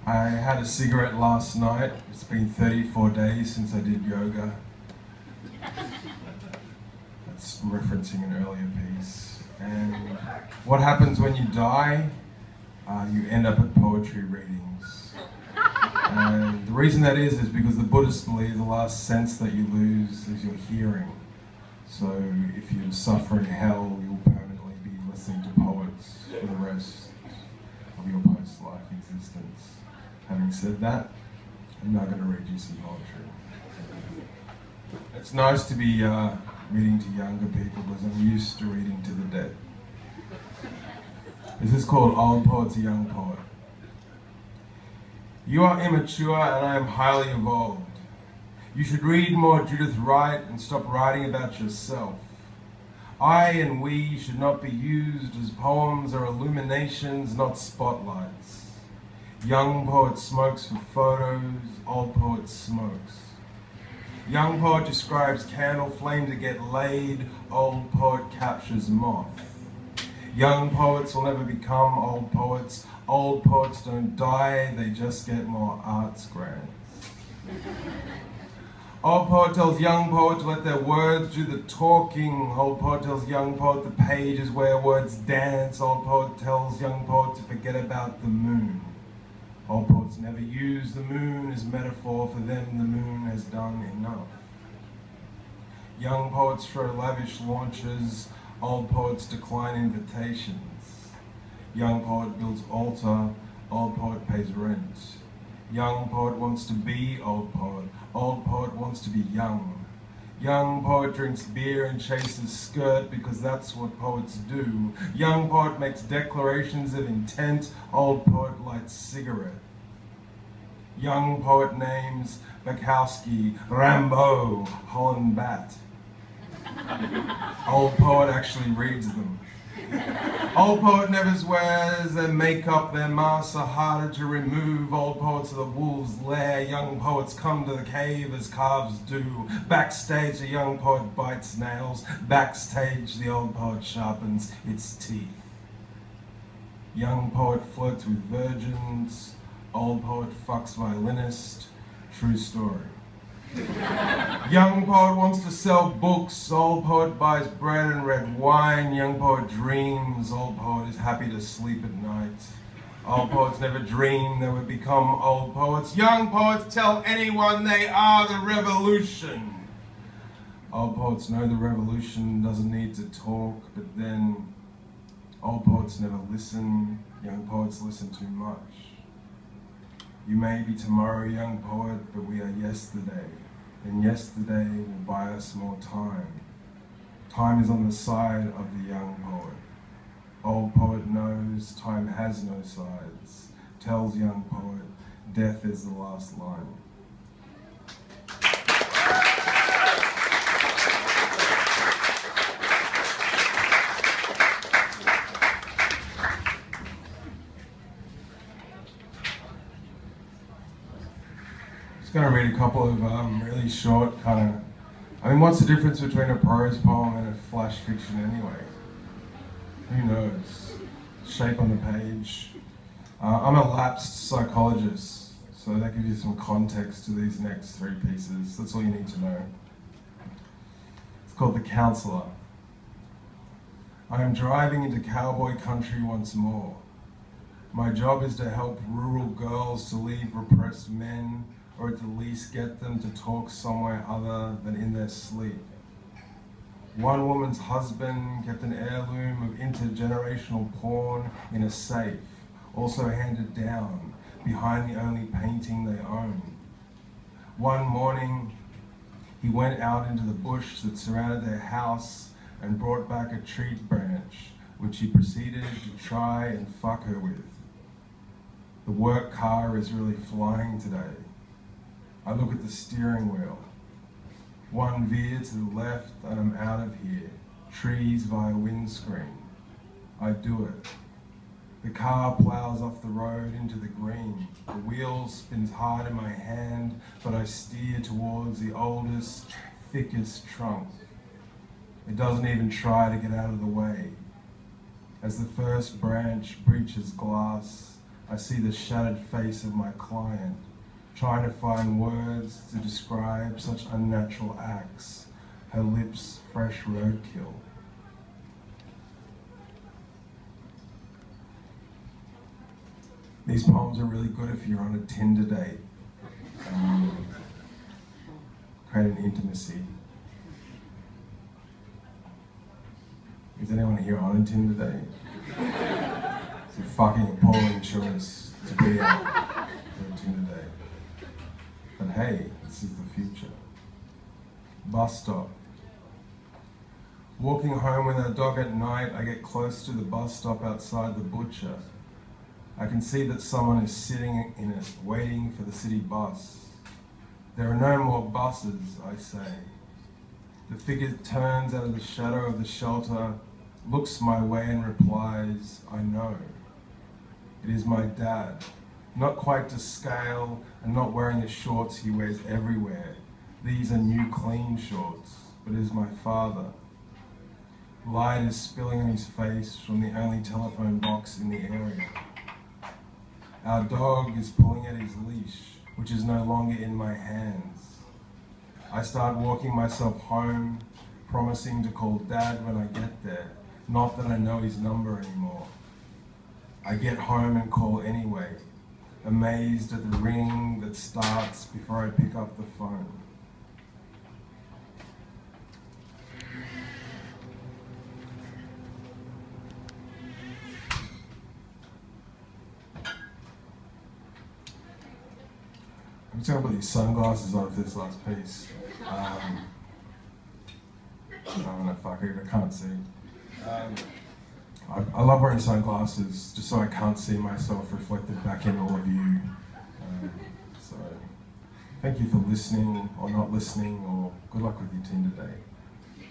I had a cigarette last night. It's been 34 days since I did yoga. That's referencing an earlier piece. And what happens when you die? You end up at poetry readings. And the reason that is because the Buddhists believe the last sense that you lose is your hearing. So if you suffer in hell, you'll permanently be listening to poets for the rest of your post-life existence. Having said that, I'm now going to read you some poetry. It's nice to be reading to younger people because I'm used to reading to the dead. This is called Old Poet's a Young Poet. You are immature and I am highly evolved. You should read more Judith Wright and stop writing about yourself. I and we should not be used as poems or illuminations, not spotlights. Young poet smokes for photos, old poet smokes. Young poet describes candle flame to get laid, old poet captures moth. Young poets will never become old poets. Old poets don't die, they just get more arts grants. Old poet tells young poet to let their words do the talking. Old poet tells young poet the page is where words dance. Old poet tells young poet to forget about the moon. Old poets never use the moon as metaphor. For them, the moon has done enough. Young poets throw lavish launches. Old poets decline invitations. Young poet builds altar. Old poet pays rent. Young poet wants to be old poet. Old poet wants to be young. Young poet drinks beer and chases skirt because that's what poets do. Young poet makes declarations of intent. Old poet lights cigarette. Young poet names Bukowski, Rambo, Holland Bat. Old poet actually reads them. Old poet never wears their makeup, their masks are harder to remove. Old poets are the wolves' lair. Young poets come to the cave as calves do. Backstage, a young poet bites nails. Backstage, the old poet sharpens its teeth. Young poet flirts with virgins. Old poet fucks violinist. True story. Young poet wants to sell books. Old poet buys bread and red wine. Young poet dreams. Old poet is happy to sleep at night. Old poets never dream they would become old poets. Young poets tell anyone they are the revolution. Old poets know the revolution doesn't need to talk, but then old poets never listen. Young poets listen too much. You may be tomorrow, young poet, but we are yesterday. And yesterday will buy us more time. Time is on the side of the young poet. Old poet knows time has no sides. Tells young poet, death is the last line. I'm going to read a couple of really short what's the difference between a prose poem and a flash fiction anyway? Who knows? Shape on the page. I'm a lapsed psychologist, so that gives you some context to these next three pieces. That's all you need to know. It's called The Counselor. I am driving into cowboy country once more. My job is to help rural girls to leave repressed men, or at the least get them to talk somewhere other than in their sleep. One woman's husband kept an heirloom of intergenerational porn in a safe, also handed down, behind the only painting they own. One morning, he went out into the bush that surrounded their house and brought back a tree branch, which he proceeded to try and fuck her with. The work car is really flying today. I look at the steering wheel. One veer to the left and I'm out of here. Trees via windscreen. I do it. The car plows off the road into the green. The wheel spins hard in my hand, but I steer towards the oldest, thickest trunk. It doesn't even try to get out of the way. As the first branch breaches glass, I see the shattered face of my client, trying to find words to describe such unnatural acts, her lips fresh roadkill. These poems are really good if you're on a Tinder date. Create an intimacy. Is anyone here on a Tinder date? It's a fucking appalling choice to be on for a Tinder date. But hey, this is the future. Bus stop. Walking home with our dog at night, I get close to the bus stop outside the butcher. I can see that someone is sitting in it, waiting for the city bus. There are no more buses, I say. The figure turns out of the shadow of the shelter, looks my way and replies, I know. It is my dad, not quite to scale and not wearing the shorts he wears everywhere. These are new clean shorts, but it is my father. Light is spilling on his face from the only telephone box in the area. Our dog is pulling at his leash, which is no longer in my hands. I start walking myself home, promising to call Dad when I get there, not that I know his number anymore. I get home and call anyway, amazed at the ring that starts before I pick up the phone. I'm just going to put these sunglasses on for this last piece. Oh no, fuck it, I can't see. I love wearing sunglasses just so I can't see myself reflected back in all of you. So, thank you for listening or not listening, or good luck with your Tinder date.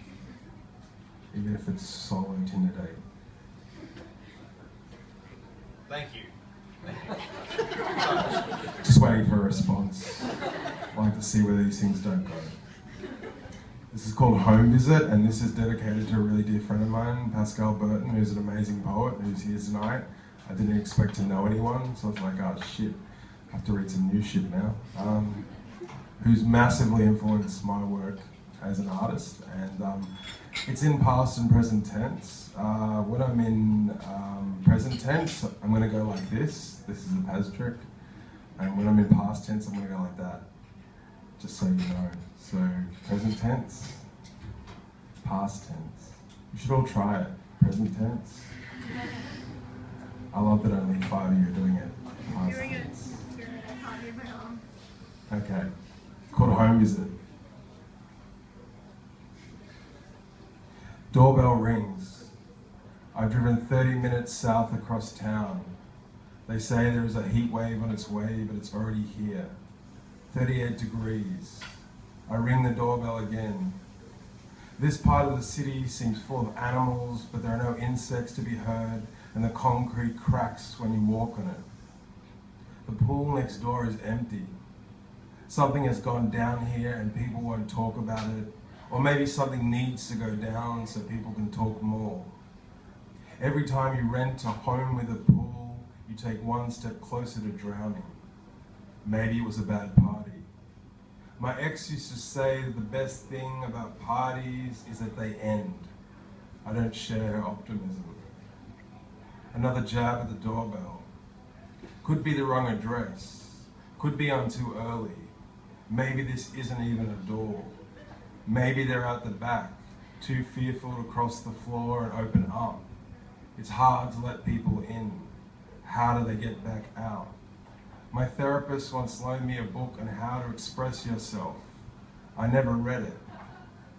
Even if it's solo Tinder date. Thank you. Just waiting for a response. I like to see where these things don't go. This is called Home Visit, and this is dedicated to a really dear friend of mine, Pascal Burton, who's an amazing poet, who's here tonight. I didn't expect to know anyone, so I was like, oh shit, I have to read some new shit now. Who's massively influenced my work as an artist, and it's in past and present tense. When I'm in present tense, I'm going to go like this. This is a Paz trick. And when I'm in past tense, I'm going to go like that. Just so you know. So, present tense, past tense. You should all try it. Present tense. I love that only 5 of you are doing it. Past tense. Okay. Called Home Visit. Doorbell rings. I've driven 30 minutes south across town. They say there is a heat wave on its way, but it's already here. 38 degrees. I ring the doorbell again. This part of the city seems full of animals, but there are no insects to be heard, and the concrete cracks when you walk on it. The pool next door is empty. Something has gone down here and people won't talk about it, or maybe something needs to go down so people can talk more. Every time you rent a home with a pool, you take one step closer to drowning. Maybe it was a bad party. My ex used to say that the best thing about parties is that they end. I don't share her optimism. Another jab at the doorbell. Could be the wrong address. Could be I'm too early. Maybe this isn't even a door. Maybe they're out the back, too fearful to cross the floor and open up. It's hard to let people in. How do they get back out? My therapist once loaned me a book on how to express yourself. I never read it.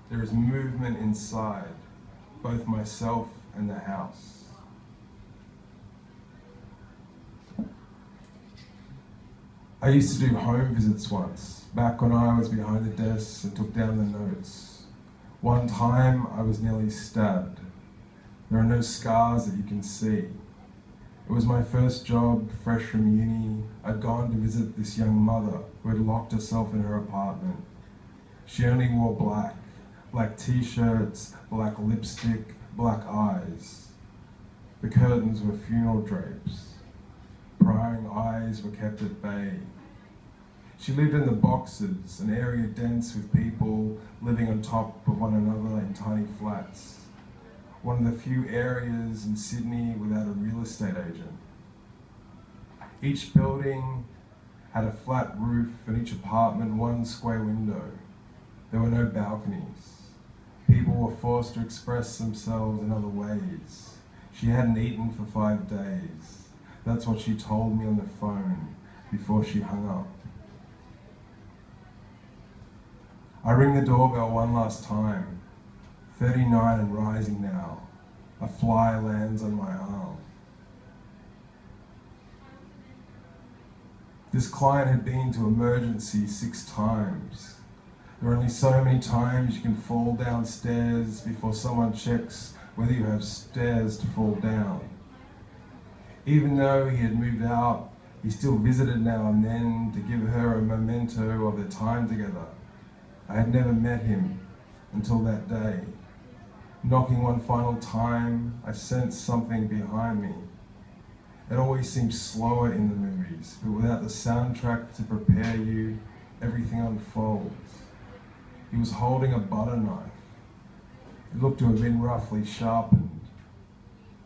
There is movement inside, both myself and the house. I used to do home visits once, back when I was behind the desk and took down the notes. One time I was nearly stabbed. There are no scars that you can see. It was my first job, fresh from uni. I'd gone to visit this young mother who had locked herself in her apartment. She only wore black. Black t-shirts, black lipstick, black eyes. The curtains were funeral drapes. prying eyes were kept at bay. She lived in the boxes, an area dense with people living on top of one another in tiny flats. One of the few areas in Sydney without a real estate agent. Each building had a flat roof and each apartment one square window. There were no balconies. People were forced to express themselves in other ways. She hadn't eaten for 5 days. That's what she told me on the phone before she hung up. I ring the doorbell one last time. 39 and rising now. A fly lands on my arm. This client had been to emergency 6 times. There are only so many times you can fall downstairs before someone checks whether you have stairs to fall down. Even though he had moved out, he still visited now and then to give her a memento of their time together. I had never met him until that day. Knocking one final time, I sensed something behind me. It always seems slower in the movies, but without the soundtrack to prepare you, everything unfolds. He was holding a butter knife. It looked to have been roughly sharpened.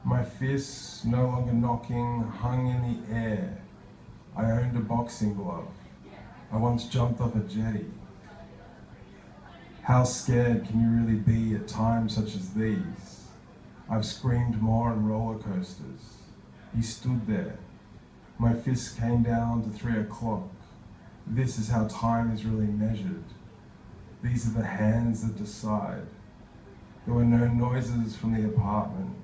My fists, no longer knocking, hung in the air. I owned a boxing glove. I once jumped off a jetty. How scared can you really be at times such as these? I've screamed more on roller coasters. He stood there. My fists came down to 3 o'clock. This is how time is really measured. These are the hands that decide. There were no noises from the apartment.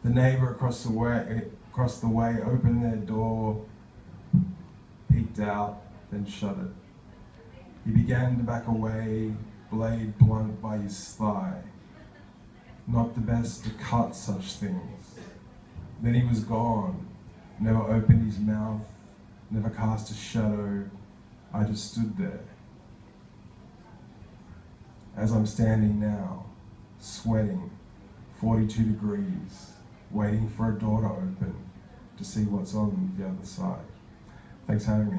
The neighbor across the way opened their door, peeked out, then shut it. He began to back away, blade blunt by his thigh. Not the best to cut such things. Then he was gone, never opened his mouth, never cast a shadow. I just stood there. As I'm standing now, sweating, 42 degrees, waiting for a door to open to see what's on the other side. Thanks for having me.